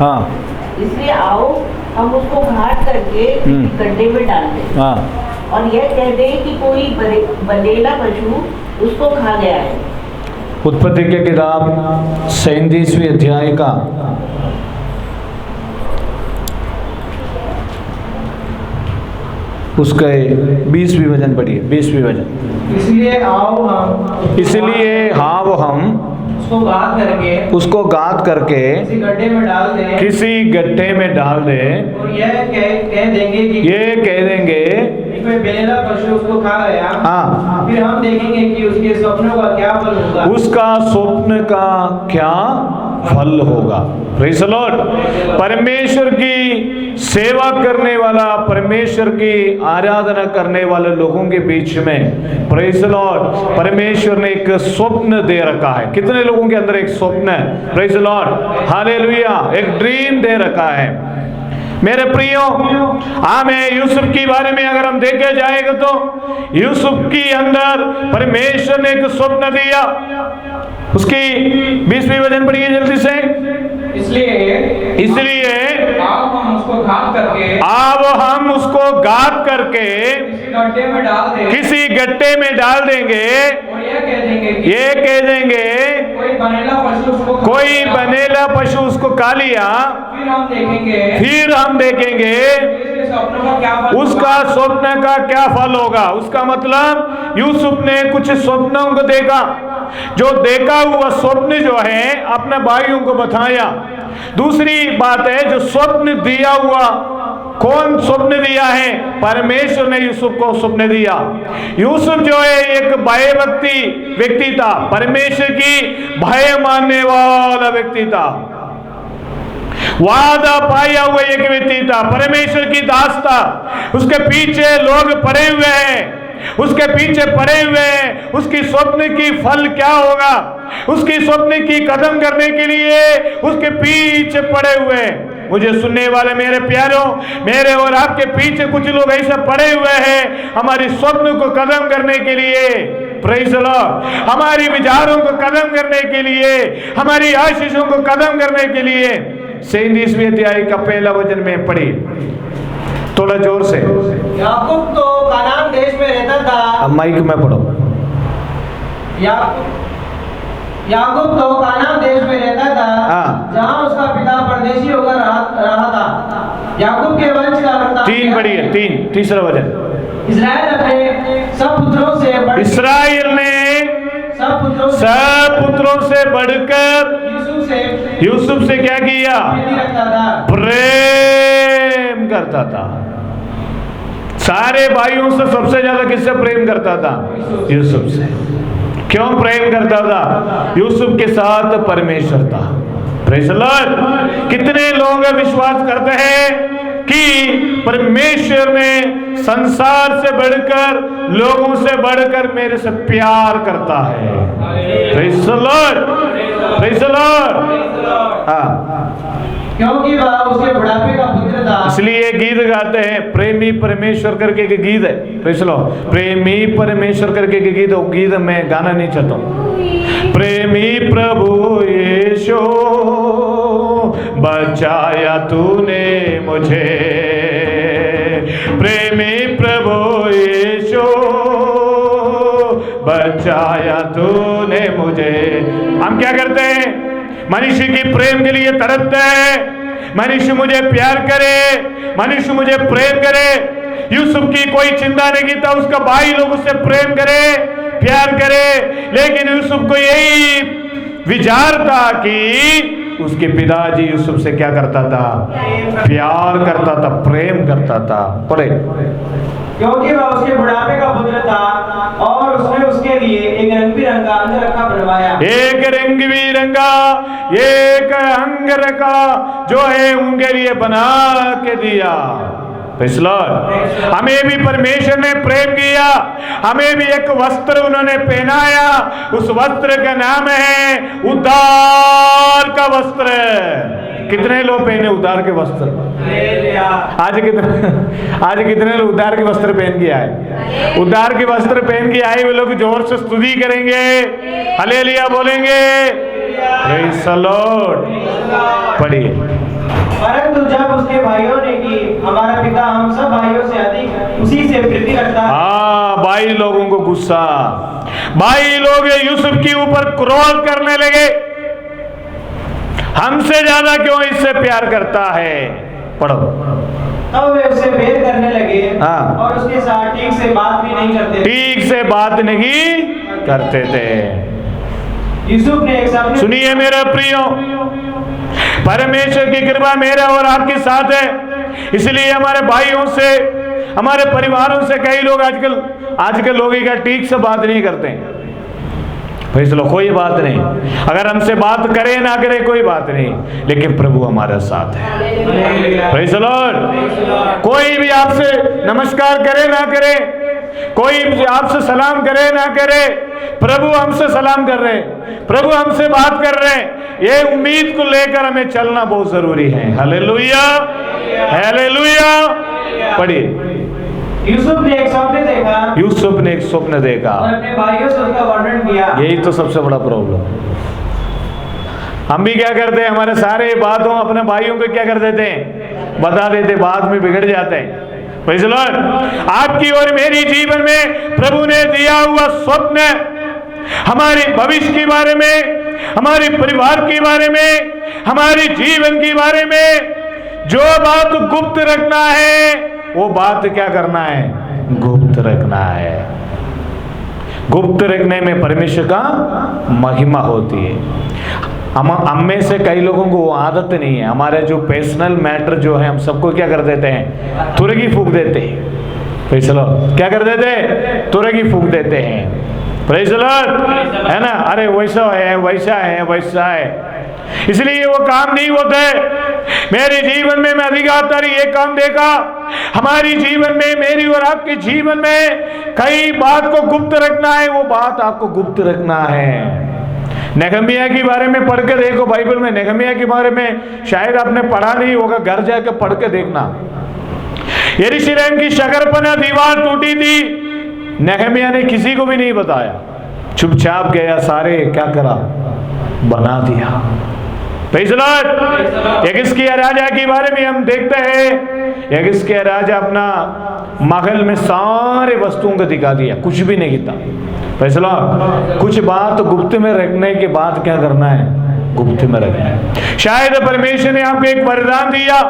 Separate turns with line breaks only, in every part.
हाँ
इसलिए आओ हम उसको घाट करके गड्ढे में डाल दें।
हाँ।
और यह कह दें कि कोई बलेला पशु उसको खा गया है।
उत्पत्ति की किताब 37वें अध्याय का 20वीं वचन पढ़िए। 20वीं वचन।
इसलिए आओ हम
उसको गाद करके
किसी गड्ढे में डाल दें और यह कह देंगे कि कोई बलेला पशु उसको खा गया।
हाँ।
फिर हम देखेंगे कि उसके स्वप्नों का क्या फल होगा।
उसका स्वप्न का क्या फल होगा। Praise the Lord. परमेश्वर की सेवा करने वाला, परमेश्वर की आराधना करने वाले लोगों के बीच में, प्रेज़ द लॉर्ड, परमेश्वर ने एक स्वप्न दे रखा है। कितने लोगों के अंदर एक स्वप्न है? Praise the Lord, hallelujah. एक ड्रीम दे रखा है। मेरे प्रियो, हमें यूसुफ के बारे में अगर हम देखे जाएगा तो यूसुफ के अंदर परमेश्वर ने एक स्वप्न दिया। उसकी 20वीं वचन पढ़िए जल्दी से। इसलिए
अब हम उसको
गाद करके किसी गड्ढे में डाल देंगे
और
ये कह देंगे कोई बनेला पशु उसको खा लिया। फिर हम देखेंगे उसका स्वप्न का क्या फल होगा। उसका मतलब यूसुफ ने कुछ स्वप्नों को देखा। जो देखा हुआ स्वप्न जो है अपने भाइयों को बताया। दूसरी बात है, जो स्वप्न दिया हुआ, कौन स्वप्न दिया है? परमेश्वर ने यूसुफ को स्वप्न दिया। यूसुफ जो है एक भयभक्ति व्यक्ति था, परमेश्वर की भय मानने वाला व्यक्ति था, वादा पाया हुआ एक व्यक्ति था, परमेश्वर की दास था। उसके पीछे लोग पड़े हुए हैं, उसके पीछे पड़े हुए हैं। उसकी स्वप्न की फल क्या होगा, उसकी स्वप्न की कदम करने के लिए उसके पीछे पड़े हुए हैं। मुझे सुनने वाले मेरे प्यारों, मेरे और आपके पीछे कुछ लोग ऐसे पड़े हुए हैं हमारी स्वप्न को कदम करने के लिए। Praise the Lord. हमारी विचारों को कदम करने के लिए, हमारी आशीषों को कदम करने के लिए। 37वें अध्याय का पहला वचन में पढ़ी, थोड़ा जोर से।
याकूब तो कनान देश में रहता था।
अब माइक में पढ़ो।
याकूब तो कनान देश में रहता था, जहाँ उसका पिता परदेशी होकर रहा था। याकूब के वंश का वृत्तांत
3 पढ़िए, तीसरा वचन।
इस्राएल ने सब पुत्रों से
बढ़कर यूसुफ से क्या किया? प्रेम करता था। सारे भाइयों से सबसे ज्यादा किससे प्रेम करता था? यूसुफ से। क्यों प्रेम करता था? यूसुफ के साथ परमेश्वर था। Praise the Lord. कितने लोग विश्वास करते हैं कि परमेश्वर ने संसार से बढ़कर, लोगों से बढ़कर मेरे से प्यार करता है। Praise the Lord, praise the Lord. हाँ,
क्योंकि वह उसके बुढ़ापे का पुत्र था।
इसलिए गीत गाते हैं, प्रेमी परमेश्वर करके के गीत है। Praise the Lord. प्रेमी परमेश्वर करके के गीत, वो गीत मैं गाना नहीं चाहता हूँ। प्रेमी प्रभु यीशु बचाया तूने मुझे, प्रेमी प्रभु यीशु बचाया तूने मुझे। हम क्या करते हैं? मनुष्य की प्रेम के लिए तड़पते हैं। मनुष्य मुझे प्यार करे, मनुष्य मुझे प्रेम करे। यूसुफ की कोई चिंता नहीं की था, उसका भाई लोग उससे प्रेम करे, प्यार करे, लेकिन यूसुफ को यही विचार था कि उसके पिताजी यूसुफ से क्या करता था? प्यार करता था, प्रेम करता था। पढ़े।
क्योंकि वह उसके बुढ़ापे का पुत्र था और उसने उसके लिए एक रंग बिरंगा अंगरखा बनवाया।
एक रंग बिरंगा एक अंगरखा जो है उनके लिए बना के दिया। Praise the Lord. हमें भी परमेश्वर ने प्रेम किया, हमें भी एक वस्त्र उन्होंने पहनाया। उस वस्त्र का नाम है उद्धार का वस्त्र। कितने लोग पहने उद्धार के वस्त्र? आज कितने लोग उद्धार के वस्त्र पहन के आए? उद्धार के वस्त्र पहन के आए वे लोग जोर से स्तुति करेंगे, हालेलुया बोलेंगे। Praise the Lord. पढ़िए।
परंतु जब उसके भाइयों ने कि हमारा पिता हम सब भाइयों से अधिक उसी से प्रीति रखता है।
हाँ, भाई लोगों को गुस्सा, भाई लोग यूसुफ के ऊपर क्रोध करने लगे, हमसे ज्यादा क्यों इससे प्यार करता है। पढ़ो।
तब वे उससे भेद करने लगे
हाँ।
और उसके साथ ठीक से बात भी नहीं करते थे।
ठीक से बात नहीं करते थे।
यूसुफ ने एक सपने,
सुनिए मेरे प्रियो, परमेश्वर की कृपा मेरा और आपके साथ है, इसलिए हमारे भाइयों से, हमारे परिवारों से कई लोग आजकल लोग क्या ठीक से बात नहीं करते हैं। भाई चलो कोई बात नहीं, अगर हमसे बात करे ना करे कोई बात नहीं, लेकिन प्रभु हमारे साथ है। भाई चलो, कोई भी आपसे नमस्कार करे ना करे, कोई भी आपसे सलाम करे ना करे, प्रभु हमसे सलाम कर रहे, प्रभु हमसे बात कर रहे हैं, ये उम्मीद को लेकर हमें चलना बहुत जरूरी है। Hallelujah, hallelujah. पढ़िए।
यूसुफ ने एक सपने देखा,
यूसुफ ने एक स्वप्न देखा
और अपने भाइयों से उसका वर्णन किया।
यही तो सबसे बड़ा प्रॉब्लम। हम भी क्या करते हैं, हमारे सारे बातों अपने भाइयों को क्या कर देते हैं, बता देते, बाद में बिगड़ जाते हैं। Praise the Lord. आपकी और मेरी जीवन में प्रभु ने दिया हुआ स्वप्न हमारे भविष्य के बारे में, हमारे परिवार के बारे में, हमारे जीवन के बारे में जो बात गुप्त रखना है, वो बात क्या करना है, गुप्त रखना है। गुप्त रखने में परमेश्वर का महिमा होती है। हम में से कई लोगों को वो आदत नहीं है, हमारे जो पर्सनल मैटर जो है हम सबको क्या कर देते हैं, तुरगी फूंक देते हैं। Praise the Lord. क्या कर देते हैं, तुरगी फूंक देते हैं। प्रेज़ द लॉर्ड, है ना। अरे वैसा है, वैसा है, वैसा है, इसलिए वो काम नहीं होता है। मेरे जीवन में मैं अधिकतर ये काम देखा, हमारी जीवन में, मेरी और आपके जीवन में कई बात को गुप्त रखना है, वो बात आपको गुप्त रखना है। नेहमिया के बारे में पढ़ के देखो, बाइबल में नेहमिया के बारे में शायद आपने पढ़ा नहीं होगा, घर जाकर पढ़ के देखना। यरूशलेम की शकरपना दीवार टूटी थी, नेहमिया ने किसी को भी नहीं बताया, चुपचाप गया, सारे क्या करा, बना दिया। Praise the lord. यगिस्किया राजा के बारे में हम देखते हैं, यगिस्किया राजा अपना महल में सारे वस्तुओं को दिखा दिया, कुछ भी नहीं किया। Praise the Lord. कुछ बात गुप्त में रखने के बाद क्या करना है, गुप्त में रखना है। शायद परमेश्वर ने आपको एक वरदान दिया,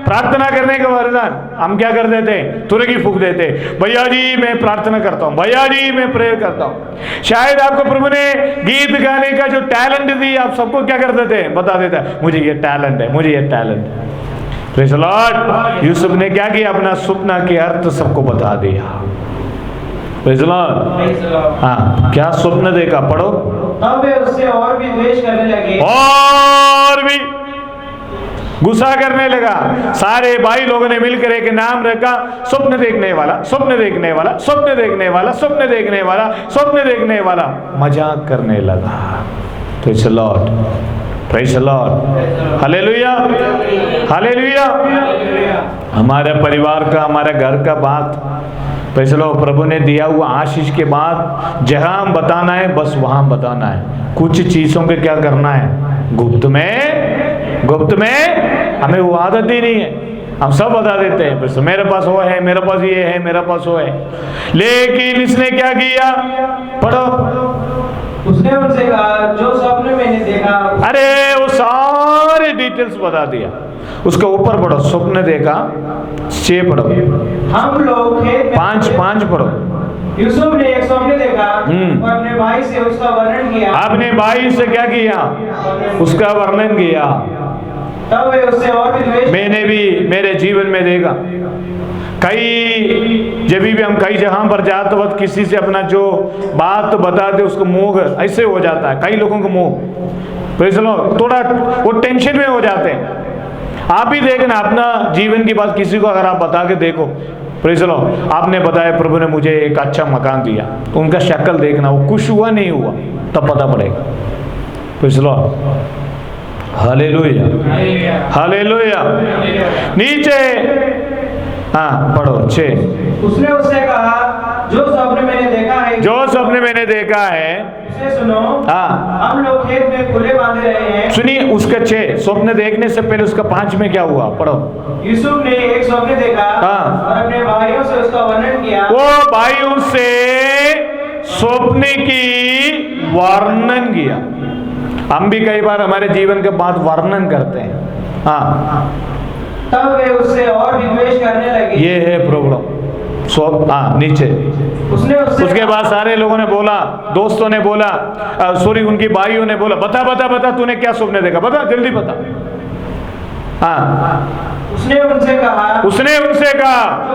प्रार्थना करने का वरदान, हम क्या कर देते, तुरगी फूंक देते, भैया जी मैं प्रार्थना करता हूँ, भैया जी मैं प्रेयर करता हूँ। शायद आपको प्रभु ने गीत गाने का जो टैलेंट दी, आप सबको क्या कर देते हैं, बता देता है, मुझे ये टैलेंट है, मुझे ये टैलेंट है। Praise the Lord. यूसुफ ने क्या किया, अपना सपना के अर्थ सबको बता दिया। Praise the Lord. हाँ, क्या स्वप्न देखा, पढ़ो।
तब वे उससे और भी द्वेष करने लगे,
और भी गुस्सा करने लगा। सारे भाई लोगों ने मिलकर एक नाम रखा, स्वप्न देखने वाला, स्वप्न देखने वाला, स्वप्न देखने वाला, स्वप्न देखने वाला, स्वप्न देखने वाला, मजाक करने लगा। Praise the Lord, praise the Lord, hallelujah, hallelujah. हमारे परिवार का, हमारे घर का बात, प्रेज़ द लॉर्ड, प्रभु ने दिया हुआ आशीष के बाद जहां हम बताना है बस वहां बताना है। कुछ चीजों के क्या करना है, गुप्त में हमें वो आदत ही नहीं है, हम सब बता देते हैं, बस मेरे पास वो है, मेरे पास ये है, मेरे पास वो है। लेकिन इसने क्या किया, पढ़ो।
उसने उनसे कहा, जो स्वप्न मैंने देखा,
अरे वो सारे डिटेल्स बता दिया। उसके ऊपर पढ़ो, स्वप्न देखा 6 पढ़ो,
हम लोग खेत में
5 पढ़ो।
यूसुफ ने एक स्वप्न देखा और अपने भाई से उसका वर्णन किया।
अपने भाई से क्या किया, उसका वर्णन किया।
तब वे उससे और भी द्वेष,
मैंने भी मेरे जीवन में देखा, जब भी हम कई जगह पर जाते वक्त किसी से अपना जो बात बताते उसको मुंह ऐसे हो जाता है, कई लोगों को मुंह, प्रेज़ द लॉर्ड, थोड़ा वो टेंशन में हो जाते हैं। आप ही देखना अपना जीवन की बात किसी को अगर आप बता के देखो, प्रेज़ द लॉर्ड, आपने बताया प्रभु ने मुझे एक अच्छा मकान दिया, तो उनका शक्ल देखना, वो खुश हुआ नहीं हुआ, तब पता पड़ेगा। Praise the Lord, hallelujah, hallelujah. नीचे हाँ पढ़ो 6।
उसने उससे कहा, जो स्वप्न मैंने देखा है,
जो सपने मैंने देखा है,
उसे सुनो।
हाँ
हम लोग खेत में फूले बांधे रहे हैं।
सुनिए, उसका 6 स्वप्न देखने से पहले उसका 5 में क्या हुआ, पढ़ो।
यूसुफ ने एक स्वप्न देखा
हाँ।
और अपने भाइयों से उसका वर्णन किया।
वो भाइयों से स्वप्न की वर्णन किया। हम भी कई बार हमारे जीवन के बाद वर्णन करते हैं। हाँ,
तब वे उससे और भी द्वेष करने लगे।
ये है प्रॉब्लम। हाँ, नीचे
उसने
उसके बाद सारे लोगों ने बोला, दोस्तों ने बोला, सॉरी उनकी भाइयों ने बोला, बता बता बता तूने क्या स्वप्न देखा, बता जल्दी बता। हाँ,
उसने उनसे कहा
जो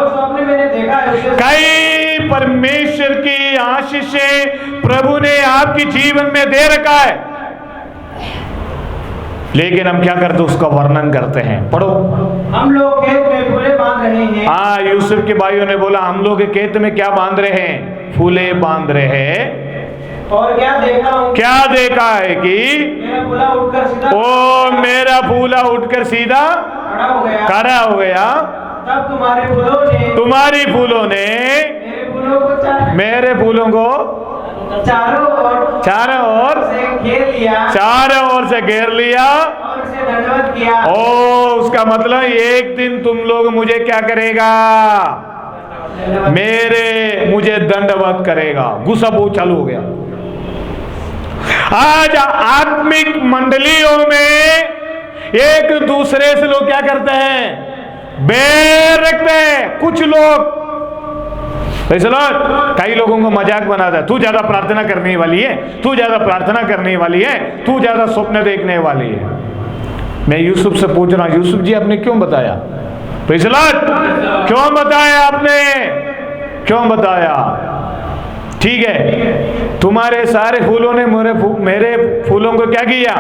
स्वप्न मैंने देखा है उसे
कई परमेश्वर की आशीषें प्रभु ने आपके जीवन में दे रखा है, लेकिन हम क्या करते, उसका वर्णन करते हैं। पढ़ो।
हम लोग खेत में फूले बांध रहे हैं।
हाँ, यूसुफ के भाइयों ने बोला, हम लोग खेत में क्या बांध रहे हैं, फूले बांध रहे हैं।
और क्या
देखा है कि
मेरा फूला उठकर सीधा
मेरा फूला उठकर सीधा खड़ा हो गया।
तब तुम्हारे फूलों ने
मेरे फूलों को चारों ओर से घेर लिया
और उसे दंडवत किया।
उसका मतलब एक दिन तुम लोग मुझे क्या करेगा, मुझे दंडवत करेगा। गुस्सा बहुत चालू हो गया। आज आत्मिक मंडलियों में एक दूसरे से लोग क्या करते हैं, बैर रखते हैं। कुछ लोग कई लोगों को मजाक बनाता है, तू ज्यादा प्रार्थना करने वाली है, तू ज्यादा प्रार्थना करने वाली है, तू ज्यादा स्वप्न देखने वाली है। मैं यूसुफ से पूछ रहा हूं, यूसुफ जी आपने क्यों बताया, क्यों बताया आपने, क्यों बताया? ठीक है, तुम्हारे सारे फूलों ने मेरे फूलों को क्या किया,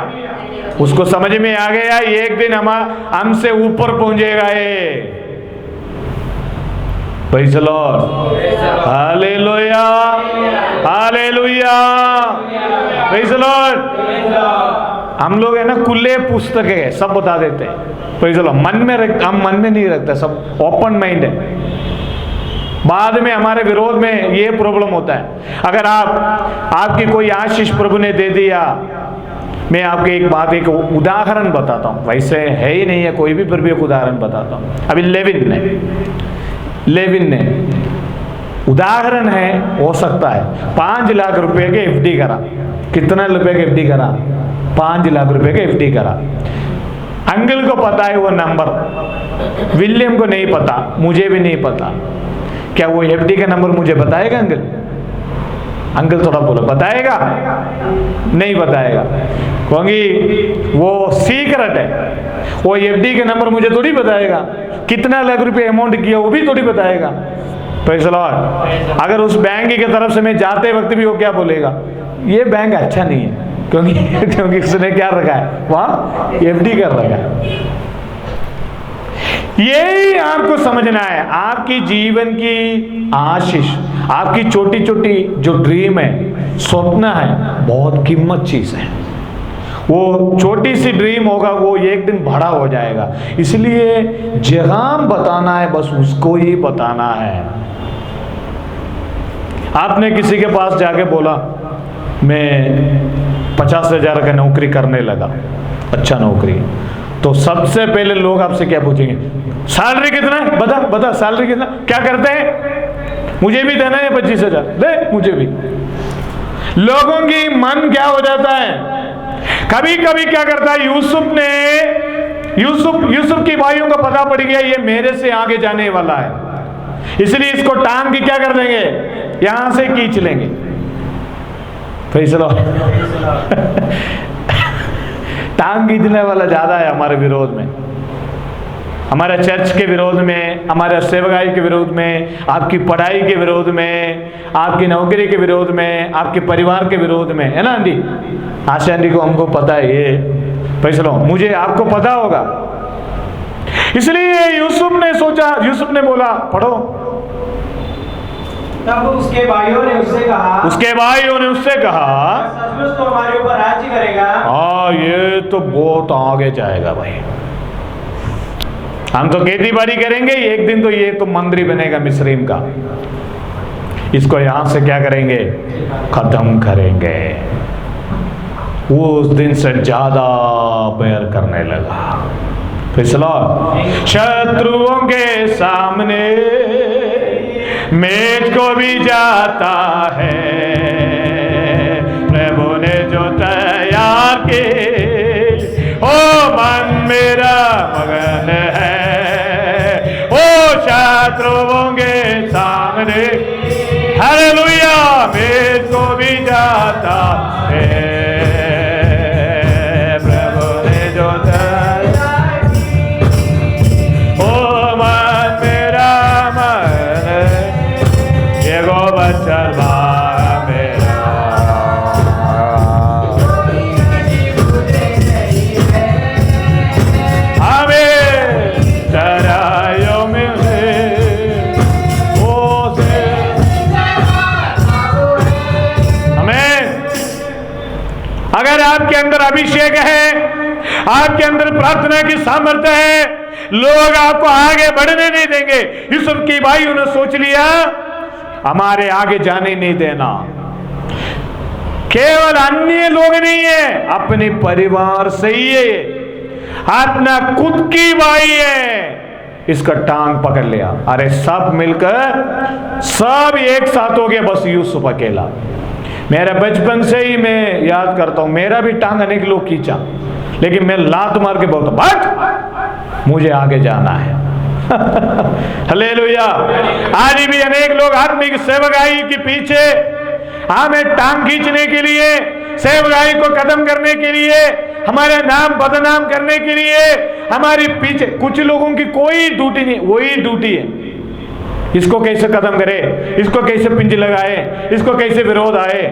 उसको समझ में आ गया एक दिन हमसे ऊपर पहुंचेगा ये। Praise the Lord, hallelujah, hallelujah, praise the Lord. हम लोग है ना, खुले पुस्तक है, सब बता देते हैं। Praise the Lord. हम मन में नहीं रखते, सब ओपन माइंड है। बाद में हमारे विरोध में ये प्रॉब्लम होता है। अगर आपकी कोई आशीष प्रभु ने दे दिया, मैं आपको एक उदाहरण बताता हूँ, वैसे है ही नहीं है कोई भी, फिर भी एक उदाहरण बताता हूँ। अभी लेविन ने उदाहरण है, हो सकता है 5 लाख रुपए के एफडी करा। कितना रुपए के एफडी करा? 5 लाख रुपए के एफडी करा। अंकल को पता है वो नंबर, विलियम को नहीं पता, मुझे भी नहीं पता। क्या वो एफडी का नंबर मुझे बताएगा अंकल? अंकल थोड़ा बोलो, बताएगा? नहीं बताएगा, क्योंकि वो सीक्रेट है। वो एफडी का नंबर मुझे थोड़ी बताएगा, कितना लाख रुपए अमाउंट किया वो भी थोड़ी बताएगा। Praise the Lord. अगर उस बैंक की तरफ से मैं जाते वक्त भी वो क्या बोलेगा, ये बैंक अच्छा नहीं है, क्योंकि उसने क्या रखा है, वहाँ एफडी कर रखा है। यही आपको समझना है। आपकी जीवन की आशीष, आपकी छोटी छोटी जो ड्रीम है, स्वप्न है, बहुत कीमत चीज है। वो छोटी सी ड्रीम होगा, वो एक दिन बड़ा हो जाएगा। इसलिए जहां बताना है बस उसको ही बताना है। आपने किसी के पास जाके बोला मैं 50,000 का नौकरी करने लगा, अच्छा नौकरी, तो सबसे पहले लोग आपसे क्या पूछेंगे, सैलरी कितना है, बता सैलरी कितना, क्या करते हैं, मुझे भी देना है 25,000 दे, मुझे भी। लोगों की मन क्या हो जाता है, कभी कभी क्या करता है, यूसुफ की भाइयों को पता पड़ गया ये मेरे से आगे जाने वाला है, इसलिए इसको टांग की क्या कर देंगे, यहां से खींच लेंगे। फैसला टांग खींचने वाला ज्यादा है हमारे विरोध में, हमारे चर्च के विरोध में, हमारे सेवकाई के विरोध में, आपकी पढ़ाई के विरोध में, आपकी नौकरी के विरोध में, आपके परिवार के विरोध में, है ना आंटी? आशा आंटी को हमको पता है ये फैसला, मुझे आपको पता होगा। इसलिए यूसुफ ने सोचा, यूसुफ ने बोला, पढ़ो।
तब उसके भाइयों ने उससे कहा, सचमुच तो हमारे ऊपर राज्य करेगा।
हाँ, ये तो बहुत आगे जाएगा भाई, हम तो खेती बाड़ी करेंगे, एक दिन तो ये तो मंदिर बनेगा मिस्रीम का, इसको यहां से क्या करेंगे, खत्म करेंगे। वो उस दिन से ज्यादा बैर करने लगा। फिसला शत्रुओं के सामने मेज को भी जाता है, प्रभु ने जो तैयार की ओ मन मेरा मगन है, ओ शत्रुओं के सामने हालेलुया मेज को भी जाता है, प्रभु ने जो तैयार ओ मन मेरा मन ये गो बच्चा मेरा अगर आपके अंदर अभिषेक है, आपके अंदर प्रार्थना की सामर्थ्य है, लोग आपको आगे बढ़ने नहीं देंगे। यूसुफ की भाइयों ने सोच लिया हमारे आगे जाने नहीं देना। केवल अन्य लोग नहीं है, अपने परिवार से ही है, अपना खुद की भाई है, इसका टांग पकड़ लिया। अरे सब मिलकर सब एक साथ हो गए, बस यूसुफ अकेला। मेरा बचपन से ही मैं याद करता हूं, मेरा भी टांग अनेक लोग खींचा, लेकिन मैं लात मार के बोलता बट मुझे आगे जाना है। हालेलुया। आज भी अनेक लोग आत्मिक सेवकाई के पीछे हमें टांग खींचने के लिए, सेवकाई को खत्म करने के लिए, हमारे नाम बदनाम करने के लिए हमारे पीछे। कुछ लोगों की कोई ड्यूटी नहीं, वही ड्यूटी है इसको कैसे खत्म करे, इसको कैसे पिंज लगाए, इसको कैसे विरोध आए।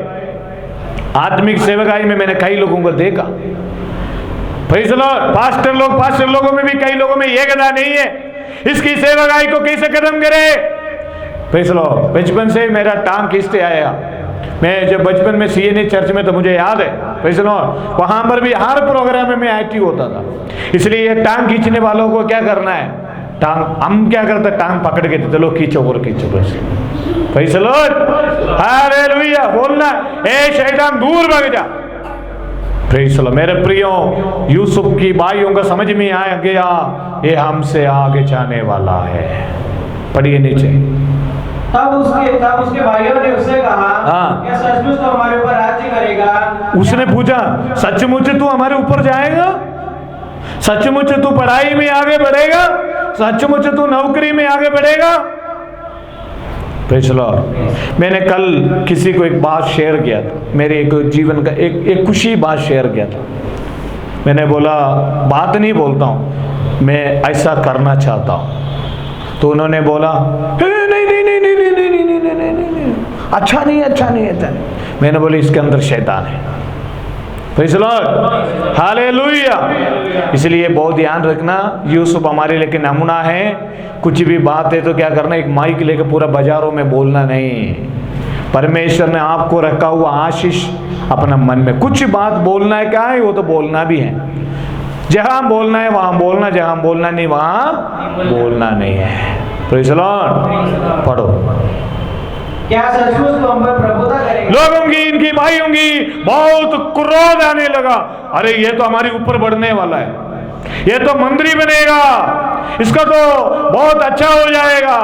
आत्मिक सेवकाई में मैंने कई लोगों को देखा, प्रेज़ द लॉर्ड, पास्टर लोगों में भी कई लोगों में ये गदा नहीं है, इसकी सेवकाई को कैसे खत्म करे। Praise the Lord. बचपन से मेरा टांग खींचते आया। मैं जब बचपन में सीएनए चर्च में, तो मुझे याद है प्रेज़ द लॉर्ड, वहां पर भी हर प्रोग्राम में मैं एक्टिव होता था। इसलिए ये टांग खींचने वालों को क्या करना है, टांग हम क्या करते, टांग पकड़ के देते, लो खींचो और खींचो बस। Praise the Lord, hallelujah. बोलना ए शैतान दूर भाग जा। Praise the Lord. मेरे प्रियो, यूसुफ की भाइयों को समझ में आ गया ये हमसे आगे जाने वाला है। पढ़िए नीचे।
तब उसके भाइयों ने उससे कहा, क्या सचमुच तू हमारे ऊपर राज्य करेगा?
उसने पूछा सचमुच तू हमारे ऊपर जाएगा, सचमुच तू पढ़ाई में आगे बढ़ेगा, सचमुच तू नौकरी में आगे बढ़ेगा। Praise the Lord. मैंने कल किसी को एक बात शेयर किया था, मेरे एक जीवन का एक खुशी बात शेयर किया था। मैंने बोला बात नहीं बोलता हूँ, मैं ऐसा करना चाहता हूँ। तो उन्होंने बोला नहीं, अच्छा नहीं। मैंने बोला इसके अंदर शैतान है। Praise the Lord, hallelujah. इसलिए बहुत ध्यान रखना, यूसुफ हमारे लेके नमूना है। कुछ भी बात है तो क्या करना, एक माइक लेके पूरा बाजारों में बोलना नहीं। परमेश्वर ने आपको रखा हुआ आशीष अपना मन में कुछ बात बोलना है, क्या है वो तो बोलना भी है। जहां बोलना है वहां बोलना, जहां बोलना नहीं वहां बोलना नहीं है। Praise the Lord. पढ़ो।
क्या सचमुच तू हम पर प्रभुता करेगा? लोगों
की, इनकी भाइयों की बहुत क्रोध आने लगा। अरे ये तो हमारे ऊपर बढ़ने वाला है, ये तो मंत्री बनेगा, इसका तो बहुत अच्छा हो जाएगा,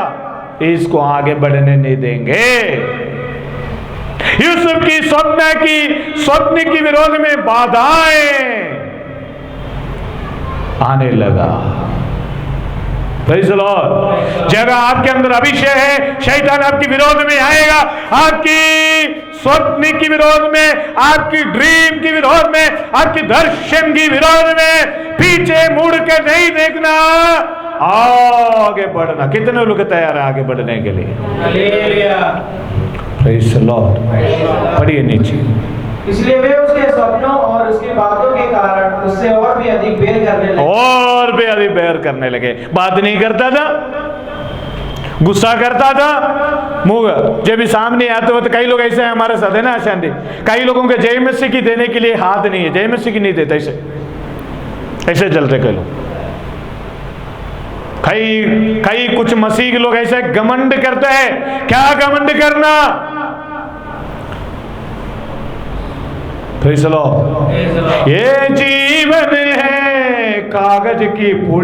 इसको आगे बढ़ने नहीं देंगे। यूसुफ की स्वप्न की विरोध में बाधाएं आने लगा। Praise the Lord. जगह आपके अंदर अभिषेक है, शैतान आपके विरोध में आएगा, आपकी स्वप्न की विरोध में, आपकी ड्रीम की विरोध में, आपकी दर्शन की विरोध में। पीछे मुड़ के नहीं देखना, आगे बढ़ना। कितने लोग तैयार है आगे बढ़ने के लिए?
हालेलुया।
Praise the Lord. पढ़िए नीचे।
इसलिए वे उसके सपनों और उसकी बातों के कारण उससे और भी अधिक बैर करने लगे। बात नहीं करता था, गुस्सा करता था, मुंह जब भी सामने आते हो। तो कई लोग ऐसे हैं हमारे साथ, है ना शांति। कई लोगों के जय मसीह की देने के लिए हाथ नहीं है, जय मसीह की नहीं देते, ऐसे चलते कई लोग।
कई कुछ मसीह के लोग ऐसे घमंड करते हैं। क्या घमंड करना? Praise the Lord. ये जीवन है कागज की पुड़ी।